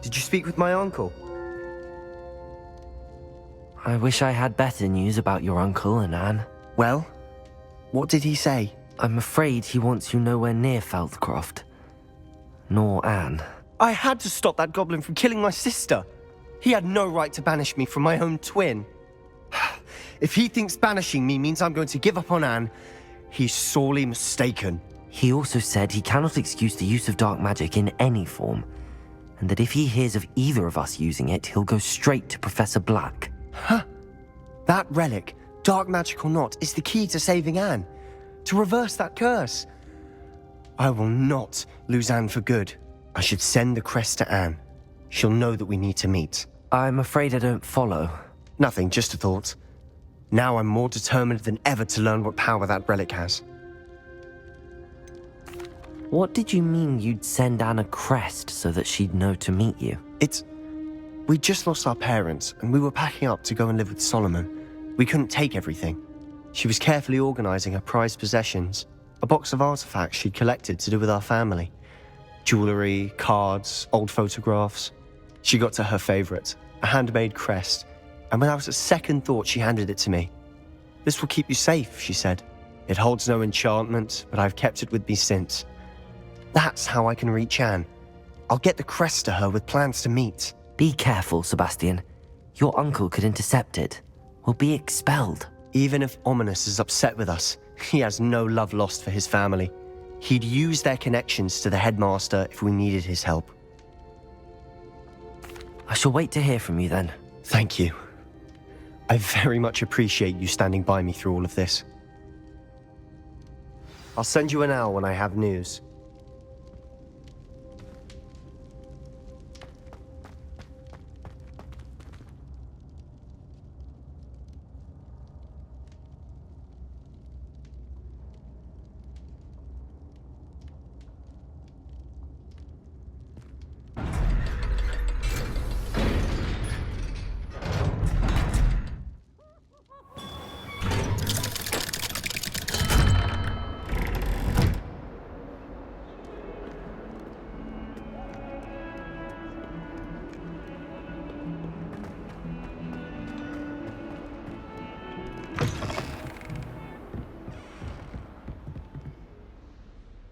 Did you speak with my uncle? I wish I had better news about your uncle and Anne. Well, what did he say? I'm afraid he wants you nowhere near Croft. Nor Anne. I had to stop that goblin from killing my sister. He had no right to banish me from my own twin. If he thinks banishing me means I'm going to give up on Anne, he's sorely mistaken. He also said he cannot excuse the use of dark magic in any form, and that if he hears of either of us using it, he'll go straight to Professor Black. Huh. That relic, dark magic or not, is the key to saving Anne. To reverse that curse. I will not lose Anne for good. I should send the crest to Anne. She'll know that we need to meet. I'm afraid I don't follow. Nothing, just a thought. Now I'm more determined than ever to learn what power that relic has. What did you mean you'd send Anne a crest so that she'd know to meet you? We just lost our parents, and we were packing up to go and live with Solomon. We couldn't take everything. She was carefully organizing her prized possessions, a box of artifacts she'd collected to do with our family. Jewelry, cards, old photographs. She got to her favorite, a handmade crest, and without a second thought she handed it to me. This will keep you safe, she said. It holds no enchantment, but I've kept it with me since. That's how I can reach Anne. I'll get the crest to her with plans to meet. Be careful, Sebastian. Your uncle could intercept it. We'll be expelled. Even if Ominous is upset with us, he has no love lost for his family. He'd use their connections to the headmaster if we needed his help. I shall wait to hear from you then. Thank you. I very much appreciate you standing by me through all of this. I'll send you an owl when I have news.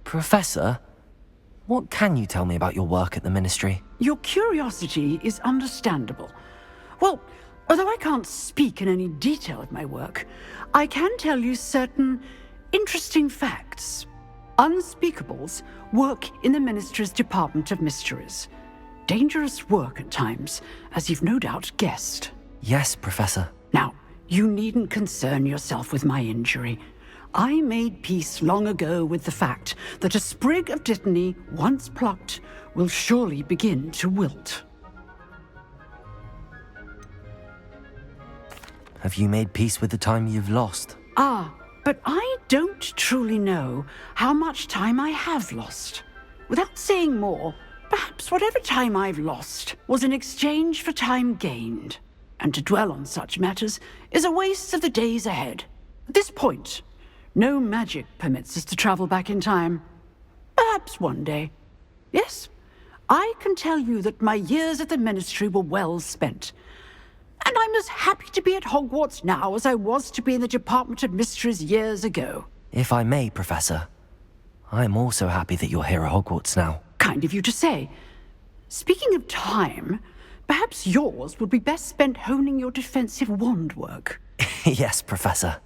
Professor, what can you tell me about your work at the Ministry? Your curiosity is understandable. Well, although I can't speak in any detail of my work, I can tell you certain interesting facts. Unspeakables work in the Ministry's Department of Mysteries. Dangerous work at times, as you've no doubt guessed. Yes, Professor. Now, you needn't concern yourself with my injury. I made peace long ago with the fact that a sprig of dittany, once plucked, will surely begin to wilt. Have you made peace with the time you've lost? But I don't truly know how much time I have lost. Without saying more, perhaps whatever time I've lost was in exchange for time gained. And to dwell on such matters is a waste of the days ahead. At this point, no magic permits us to travel back in time. Perhaps one day. Yes, I can tell you that my years at the Ministry were well spent. And I'm as happy to be at Hogwarts now as I was to be in the Department of Mysteries years ago. If I may, Professor, I'm also happy that you're here at Hogwarts now. Kind of you to say. Speaking of time, perhaps yours would be best spent honing your defensive wand work. Yes, Professor.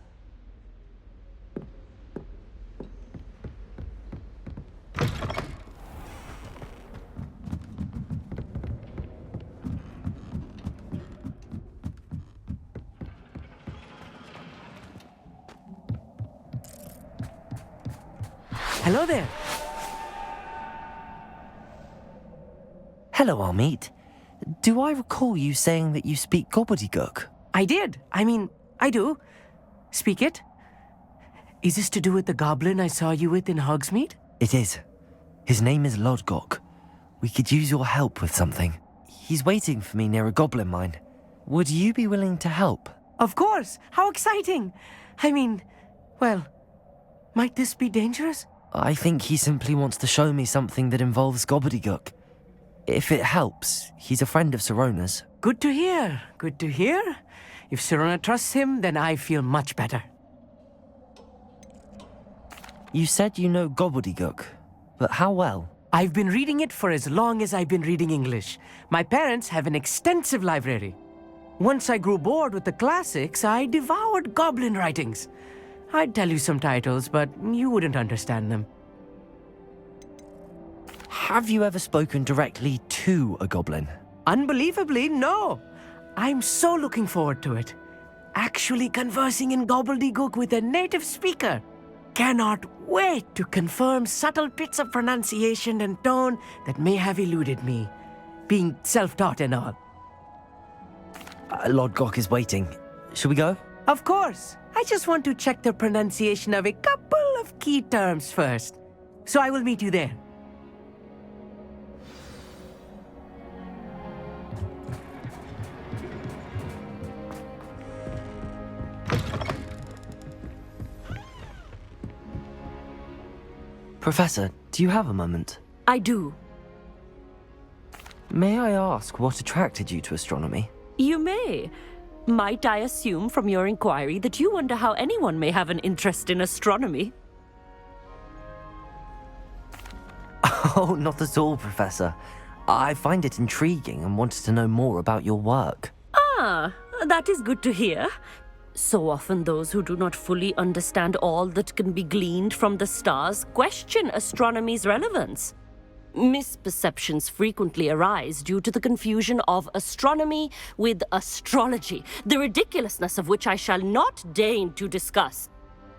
Hello there. Hello, Hogsmeade. Do I recall you saying that you speak Gobbledegook? I did. I do. Speak it. Is this to do with the goblin I saw you with in Hogsmeade? It is. His name is Lodgok. We could use your help with something. He's waiting for me near a goblin mine. Would you be willing to help? Of course. How exciting. Well, might this be dangerous? I think he simply wants to show me something that involves Gobbledegook. If it helps, he's a friend of Sirona's. Good to hear. Good to hear. If Sirona trusts him, then I feel much better. You said you know Gobbledegook, but how well? I've been reading it for as long as I've been reading English. My parents have an extensive library. Once I grew bored with the classics, I devoured goblin writings. I'd tell you some titles, but you wouldn't understand them. Have you ever spoken directly to a goblin? Unbelievably, no. I'm so looking forward to it. Actually conversing in Gobbledegook with a native speaker. Cannot wait to confirm subtle bits of pronunciation and tone that may have eluded me, being self-taught and all. Lord Gok is waiting. Shall we go? Of course. I just want to check the pronunciation of a couple of key terms first. So I will meet you there. Professor, do you have a moment? I do. May I ask what attracted you to astronomy? You may. Might I assume from your inquiry that you wonder how anyone may have an interest in astronomy? Oh, not at all, Professor. I find it intriguing and wanted to know more about your work. Ah, that is good to hear. So often those who do not fully understand all that can be gleaned from the stars question astronomy's relevance. Misperceptions frequently arise due to the confusion of astronomy with astrology, the ridiculousness of which I shall not deign to discuss.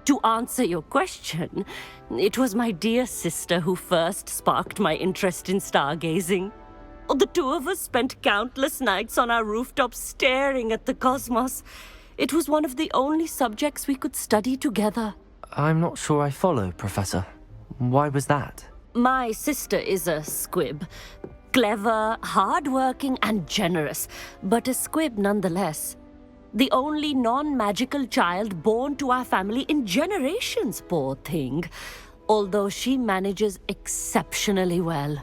To answer your question, it was my dear sister who first sparked my interest in stargazing. The two of us spent countless nights on our rooftops staring at the cosmos. It was one of the only subjects we could study together. I'm not sure I follow, Professor. Why was that? My sister is a squib. Clever, hard-working, and generous, but a squib nonetheless. The only non-magical child born to our family in generations, poor thing. Although she manages exceptionally well.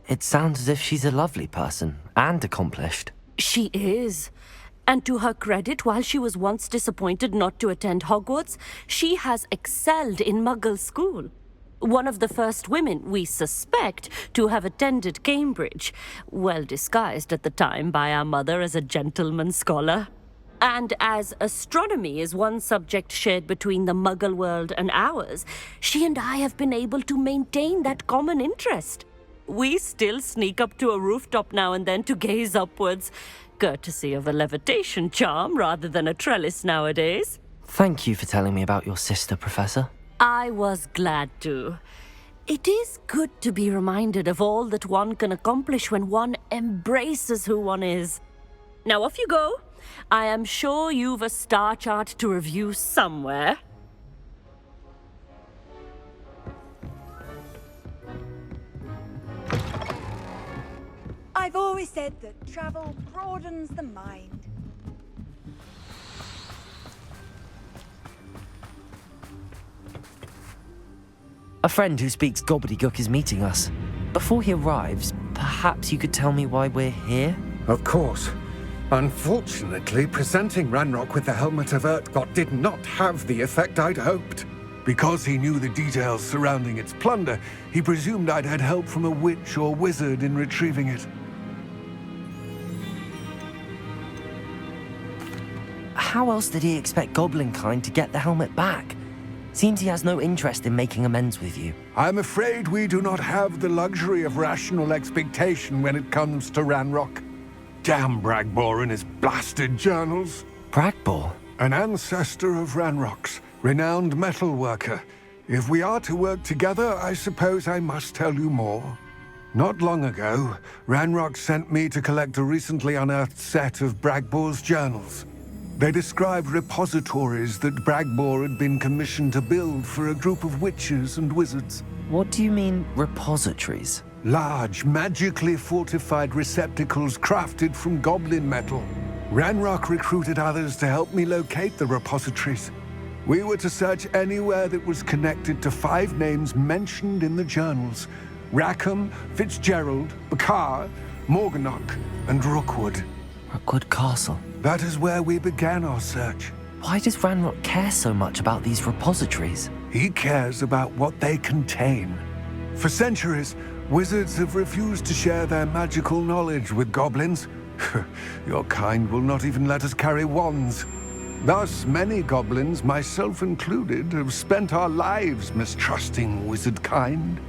It sounds as if she's a lovely person and accomplished. She is. And to her credit, while she was once disappointed not to attend Hogwarts, she has excelled in Muggle school. One of the first women, we suspect, to have attended Cambridge, well disguised at the time by our mother as a gentleman scholar. And as astronomy is one subject shared between the Muggle world and ours, she and I have been able to maintain that common interest. We still sneak up to a rooftop now and then to gaze upwards, courtesy of a levitation charm rather than a trellis nowadays. Thank you for telling me about your sister, Professor. I was glad to. It is good to be reminded of all that one can accomplish when one embraces who one is. Now off you go. I am sure you've a star chart to review somewhere. I've always said that travel broadens the mind. A friend who speaks Gobbledegook is meeting us. Before he arrives, perhaps you could tell me why we're here? Of course. Unfortunately, presenting Ranrock with the Helmet of Urtkot did not have the effect I'd hoped. Because he knew the details surrounding its plunder, he presumed I'd had help from a witch or wizard in retrieving it. How else did he expect Goblinkind to get the helmet back? Seems he has no interest in making amends with you. I'm afraid we do not have the luxury of rational expectation when it comes to Ranrock. Damn Bragbor and his blasted journals. Bragbor? An ancestor of Ranrock's, renowned metal worker. If we are to work together, I suppose I must tell you more. Not long ago, Ranrock sent me to collect a recently unearthed set of Bragbor's journals. They described repositories that Bragbor had been commissioned to build for a group of witches and wizards. What do you mean, repositories? Large, magically fortified receptacles crafted from goblin metal. Ranrock recruited others to help me locate the repositories. We were to search anywhere that was connected to 5 names mentioned in the journals. Rackham, Fitzgerald, Bakar, Morganach, and Rookwood. Rookwood Castle. That is where we began our search. Why does Ranrock care so much about these repositories? He cares about what they contain. For centuries, wizards have refused to share their magical knowledge with goblins. Your kind will not even let us carry wands. Thus, many goblins, myself included, have spent our lives mistrusting wizard kind.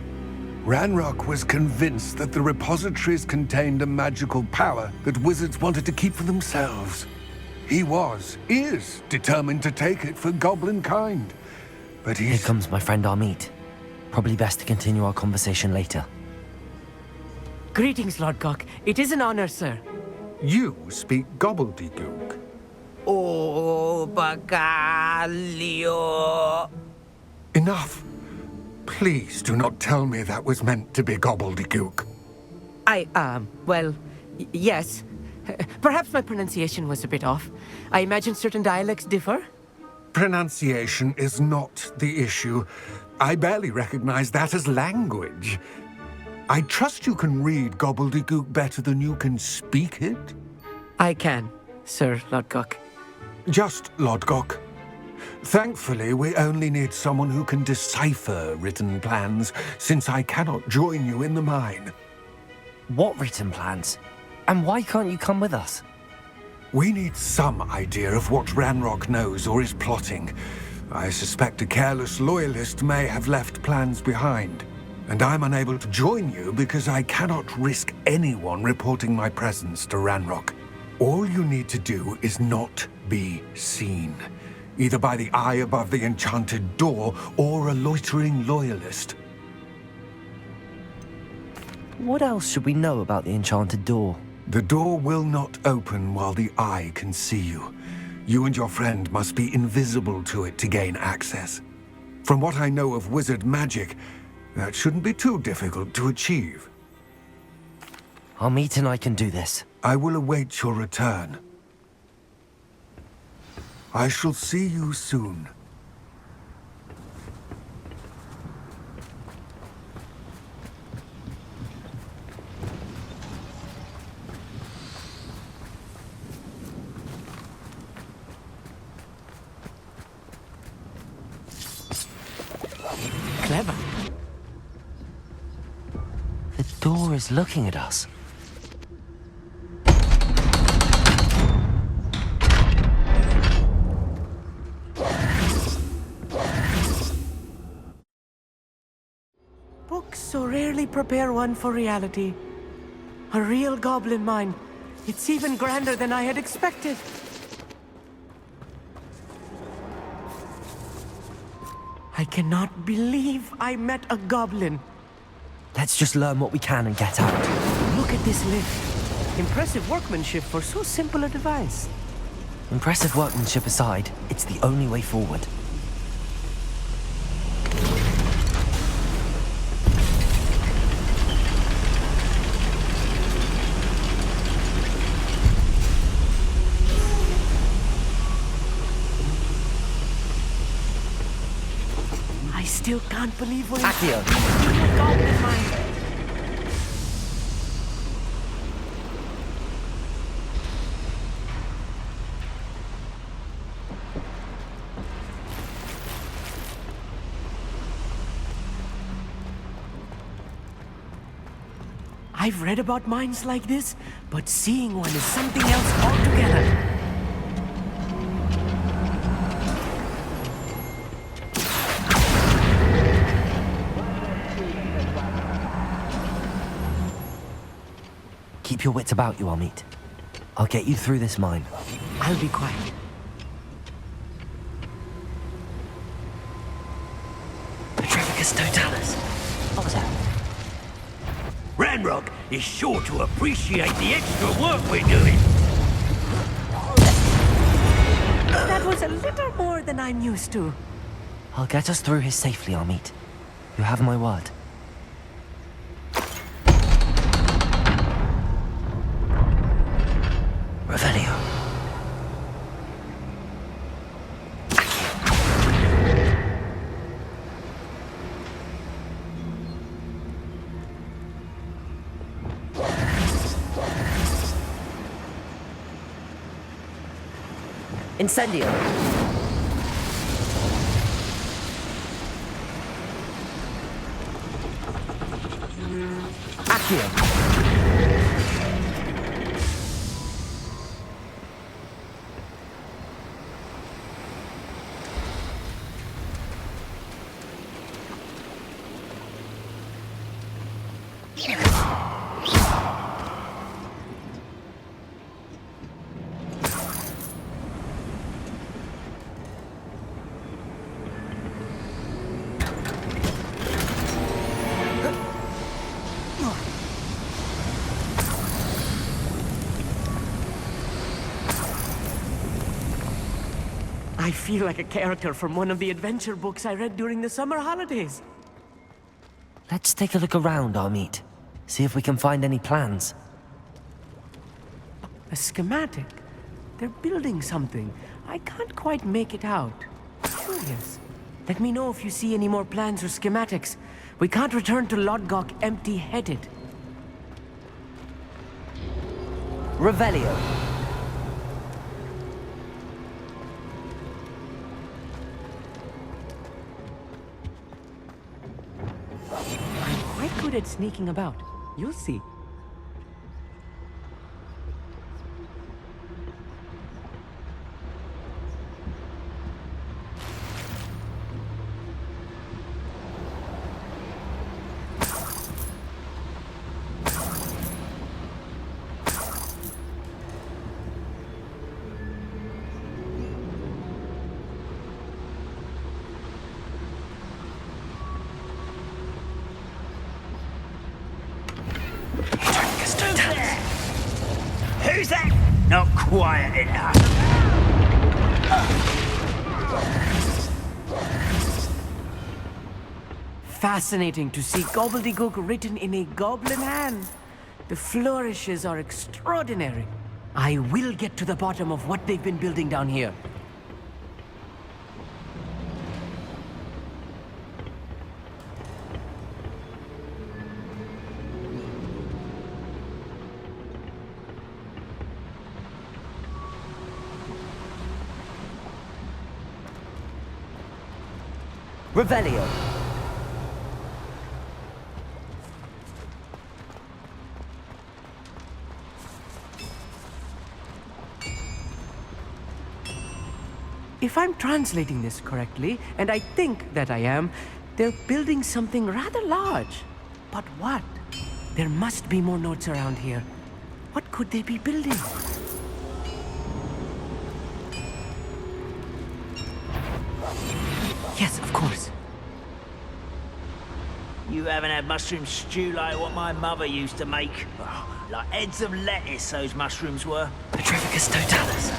Ranrock was convinced that the repositories contained a magical power that wizards wanted to keep for themselves. He is determined to take it for goblin kind. But Here comes my friend Amit. Probably best to continue our conversation later. Greetings, Lord Gok. It is an honor, sir. You speak Gobbledegook. Oh, Bagalio. Enough. Please do not tell me that was meant to be Gobbledegook. Yes. Perhaps my pronunciation was a bit off. I imagine certain dialects differ. Pronunciation is not the issue. I barely recognize that as language. I trust you can read Gobbledegook better than you can speak it? I can, Sir Lord Gok. Just Lodgok. Thankfully, we only need someone who can decipher written plans, since I cannot join you in the mine. What written plans? And why can't you come with us? We need some idea of what Ranrock knows or is plotting. I suspect a careless loyalist may have left plans behind. And I'm unable to join you because I cannot risk anyone reporting my presence to Ranrock. All you need to do is not be seen, either by the eye above the enchanted door or a loitering loyalist. What else should we know about the enchanted door? The door will not open while the eye can see you. You and your friend must be invisible to it to gain access. From what I know of wizard magic, that shouldn't be too difficult to achieve. Amit and I can do this. I will await your return. I shall see you soon. Clever. The door is looking at us. Books so rarely prepare one for reality. A real goblin mine. It's even grander than I had expected. I cannot believe I met a goblin. Let's just learn what we can and get out. Look at this lift. Impressive workmanship for so simple a device. Impressive workmanship aside, it's the only way forward. I still can't believe we're Accio. in a goblin mine. I've read about mines like this, but seeing one is something else altogether. Keep your wits about you, Amit. I'll get you through this mine. I'll be quiet. Petrificus totalis. What was that? Ranrock is sure to appreciate the extra work we're doing. That was a little more than I'm used to. I'll get us through here safely, Amit. You have my word. Revelio. Incendio! Accio! I feel like a character from one of the adventure books I read during the summer holidays. Let's take a look around, Hogsmeade. See if we can find any plans. A schematic. They're building something. I can't quite make it out. Curious. Let me know if you see any more plans or schematics. We can't return to Lodgok empty-headed. Revelio. I'm quite good at sneaking about. You'll see. Who's that? Not quiet enough. Fascinating to see Gobbledegook written in a goblin hand. The flourishes are extraordinary. I will get to the bottom of what they've been building down here. Revelio. If I'm translating this correctly, and I think that I am, they're building something rather large. But what? There must be more notes around here. What could they be building? Yes, of course. You haven't had mushroom stew like what my mother used to make. Oh, like heads of lettuce, those mushrooms were. Petrificus totalis.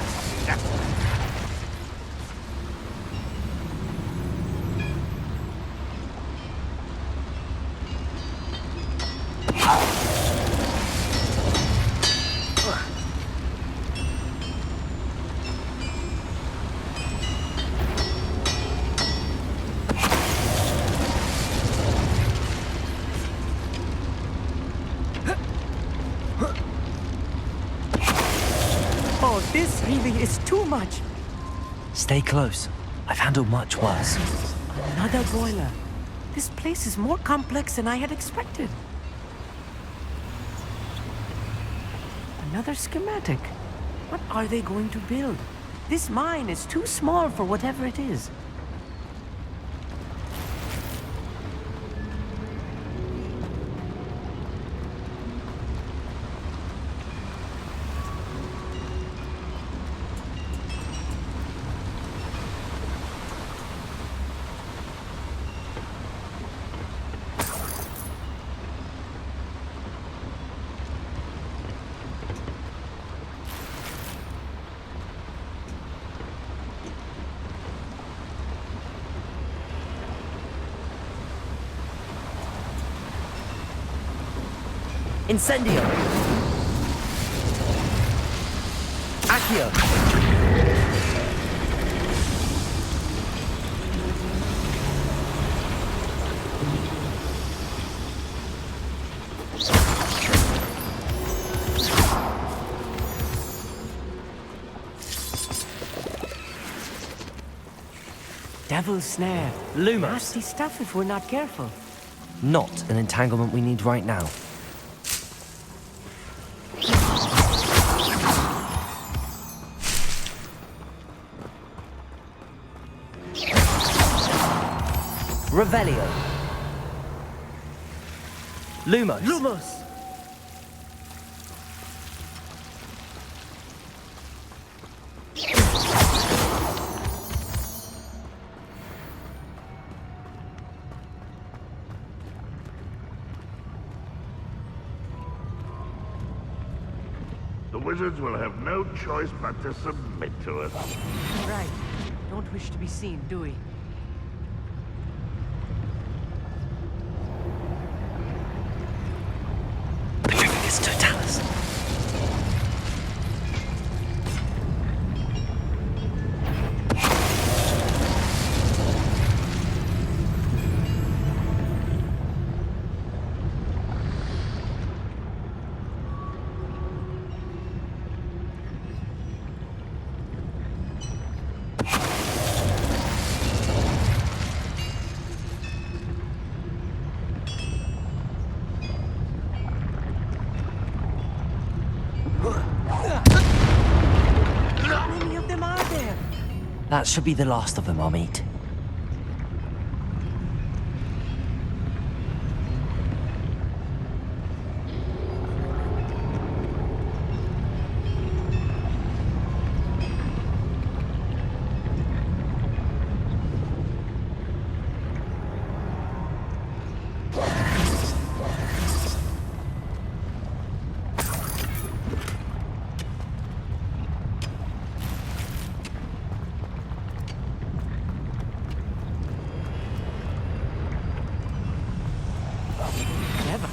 Oh, this really is too much. Stay close. I've handled much worse. Another boiler. This place is more complex than I had expected. Another schematic. What are they going to build? This mine is too small for whatever it is. Incendio! Accio! devil's snare. Lumos. Nasty stuff if we're not careful. Not an entanglement we need right now. Revelio. Lumos. Lumos! The wizards will have no choice but to submit to us. Right. Don't wish to be seen, do we? Petrificus Totalis. How many of them are there? That should be the last of them, Hogsmeade. Clever.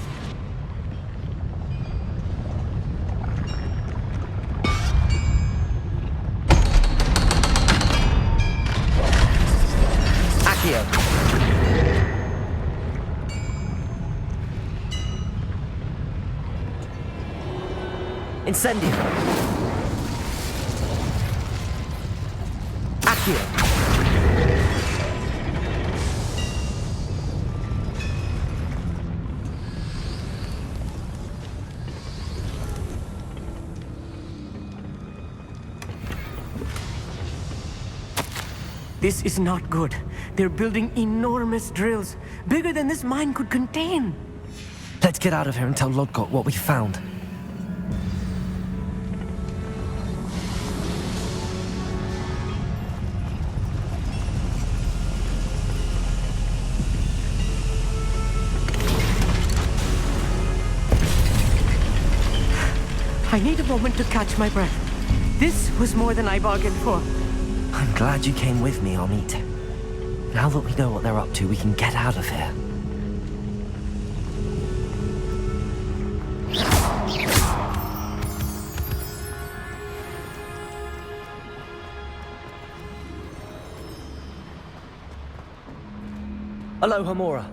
Accio. Incendio. Accio. This is not good. They're building enormous drills, bigger than this mine could contain. Let's get out of here and tell Lodgok what we found. I need a moment to catch my breath. This was more than I bargained for. I'm glad you came with me, Hogsmeade. Now that we know what they're up to, we can get out of here. Aloha Mora.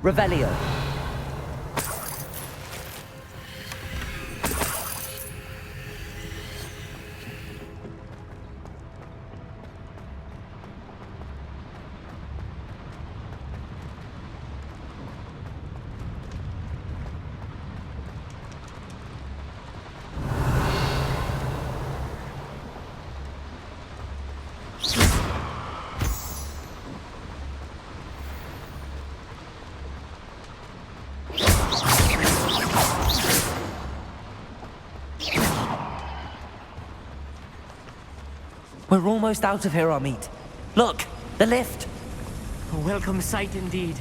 Revelio. We're almost out of here, Hogsmeade. Look, the lift. A welcome sight indeed.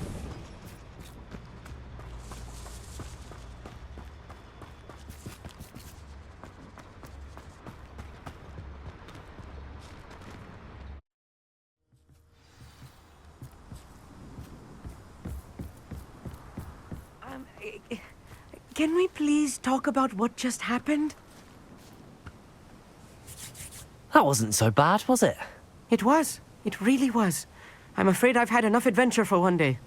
Can we please talk about what just happened? That wasn't so bad, was it? It was. It really was. I'm afraid I've had enough adventure for one day.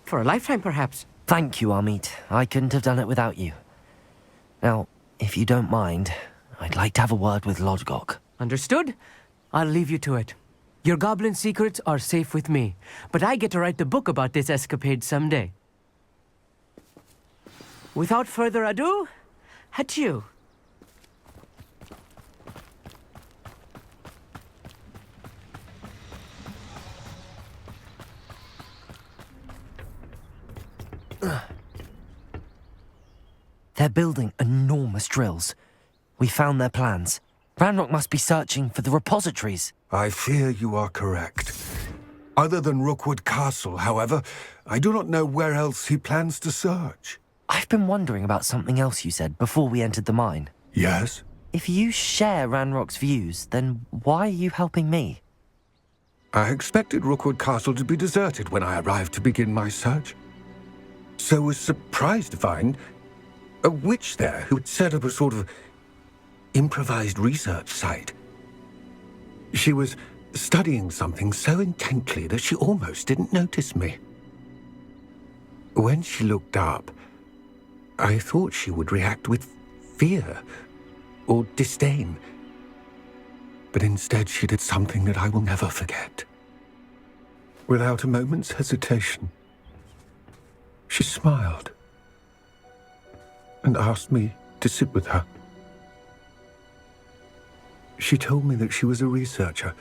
For a lifetime, perhaps. Thank you, Amit. I couldn't have done it without you. Now, if you don't mind, I'd like to have a word with Lodgok. Understood? I'll leave you to it. Your goblin secrets are safe with me, but I get to write the book about this escapade someday. Without further ado, adieu. They're building enormous drills. We found their plans. Ranrock must be searching for the repositories. I fear you are correct. Other than Rookwood Castle, however, I do not know where else he plans to search. I've been wondering about something else you said before we entered the mine. Yes? If you share Ranrock's views, then why are you helping me? I expected Rookwood Castle to be deserted when I arrived to begin my search. So was surprised to find a witch there who had set up a sort of improvised research site. She was studying something so intently that she almost didn't notice me. When she looked up, I thought she would react with fear or disdain. But instead she did something that I will never forget. Without a moment's hesitation, she smiled and asked me to sit with her. She told me that she was a researcher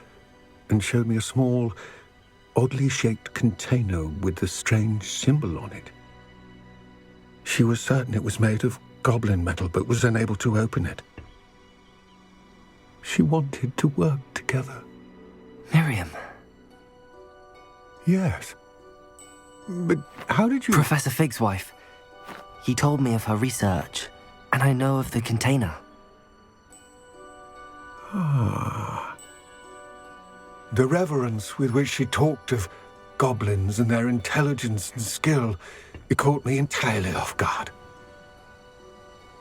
and showed me a small, oddly shaped container with a strange symbol on it. She was certain it was made of goblin metal, but was unable to open it. She wanted to work together. Miriam. Yes. But how did you... Professor Fig's wife. He told me of her research, and I know of the container. Ah. The reverence with which she talked of goblins and their intelligence and skill, it caught me entirely off guard.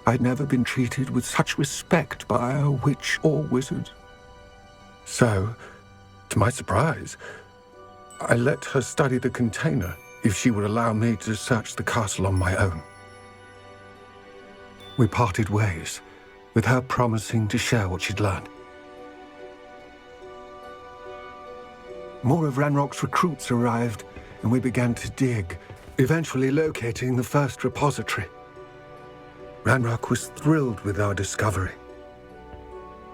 I'd never been treated with such respect by a witch or wizard. So, to my surprise, I let her study the container if she would allow me to search the castle on my own. We parted ways, with her promising to share what she'd learned. More of Ranrock's recruits arrived, and we began to dig, eventually locating the first repository. Ranrock was thrilled with our discovery,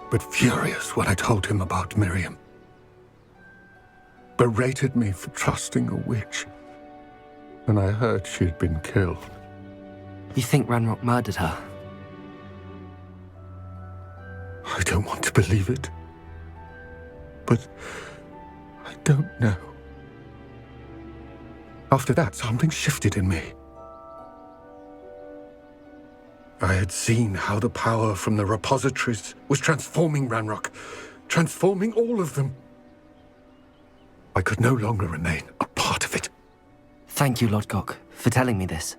but furious when I told him about Miriam. Berated me for trusting a witch, and I heard she had been killed. You think Ranrock murdered her? I don't want to believe it, but I don't know. After that, something shifted in me. I had seen how the power from the repositories was transforming Ranrock, transforming all of them. I could no longer remain a part of it. Thank you, Lodgok, for telling me this.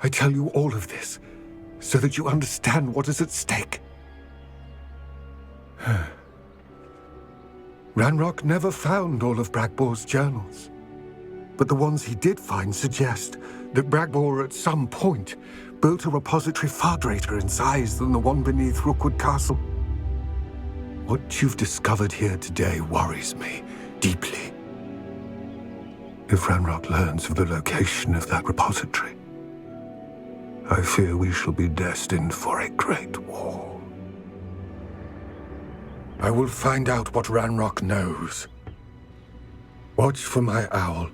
I tell you all of this so that you understand what is at stake. Ranrock never found all of Bragbor's journals, but the ones he did find suggest that Bragbor at some point built a repository far greater in size than the one beneath Rookwood Castle. What you've discovered here today worries me deeply. If Ranrock learns of the location of that repository, I fear we shall be destined for a great war. I will find out what Ranrock knows. Watch for my owl.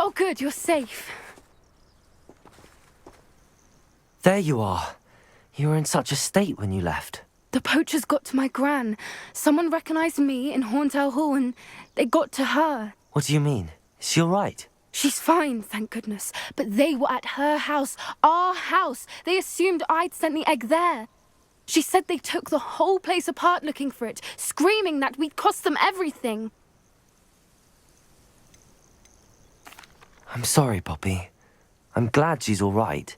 Oh, good, you're safe. There you are. You were in such a state when you left. The poachers got to my gran. Someone recognized me in Horntail Hall and they got to her. What do you mean? Is she all right? She's fine, thank goodness. But they were at her house, our house. They assumed I'd sent the egg there. She said they took the whole place apart looking for it, screaming that we'd cost them everything. I'm sorry, Poppy. I'm glad she's all right.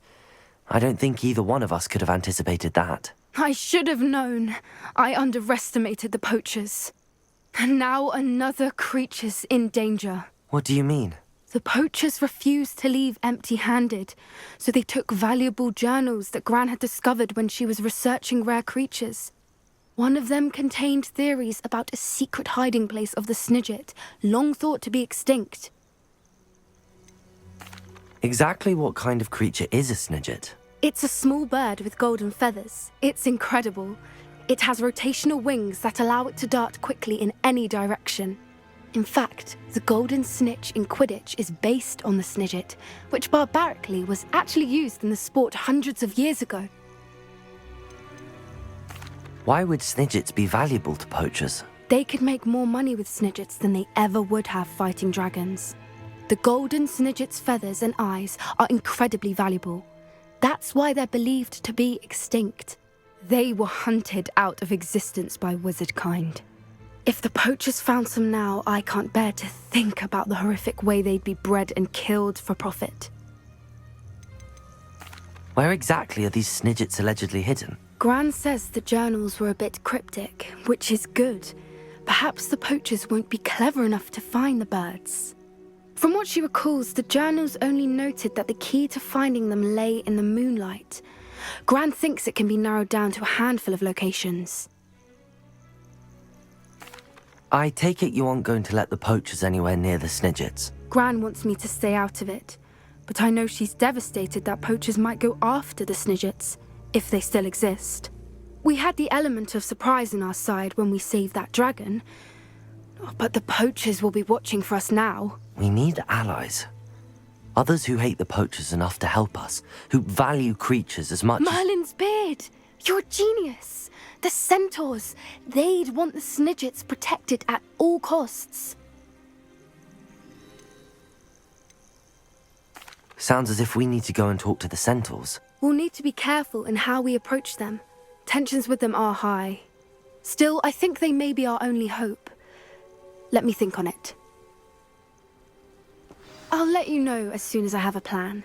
I don't think either one of us could have anticipated that. I should have known. I underestimated the poachers. And now another creature's in danger. What do you mean? The poachers refused to leave empty-handed, so they took valuable journals that Gran had discovered when she was researching rare creatures. One of them contained theories about a secret hiding place of the Snidget, long thought to be extinct. Exactly what kind of creature is a Snidget? It's a small bird with golden feathers. It's incredible. It has rotational wings that allow it to dart quickly in any direction. In fact, the golden snitch in Quidditch is based on the Snidget, which barbarically was actually used in the sport hundreds of years ago. Why would Snidgets be valuable to poachers? They could make more money with Snidgets than they ever would have fighting dragons. The golden Snidget's feathers and eyes are incredibly valuable. That's why they're believed to be extinct. They were hunted out of existence by wizard kind. If the poachers found some now, I can't bear to think about the horrific way they'd be bred and killed for profit. Where exactly are these Snidgets allegedly hidden? Gran says the journals were a bit cryptic, which is good. Perhaps the poachers won't be clever enough to find the birds. From what she recalls, the journals only noted that the key to finding them lay in the moonlight. Gran thinks it can be narrowed down to a handful of locations. I take it you aren't going to let the poachers anywhere near the Snidgets. Gran wants me to stay out of it, but I know she's devastated that poachers might go after the Snidgets, if they still exist. We had the element of surprise on our side when we saved that dragon, but the poachers will be watching for us now. We need allies. Others who hate the poachers enough to help us, who value creatures as much Merlin's beard! You're a genius! The centaurs! They'd want the Snidgets protected at all costs. Sounds as if we need to go and talk to the centaurs. We'll need to be careful in how we approach them. Tensions with them are high. Still, I think they may be our only hope. Let me think on it. I'll let you know as soon as I have a plan.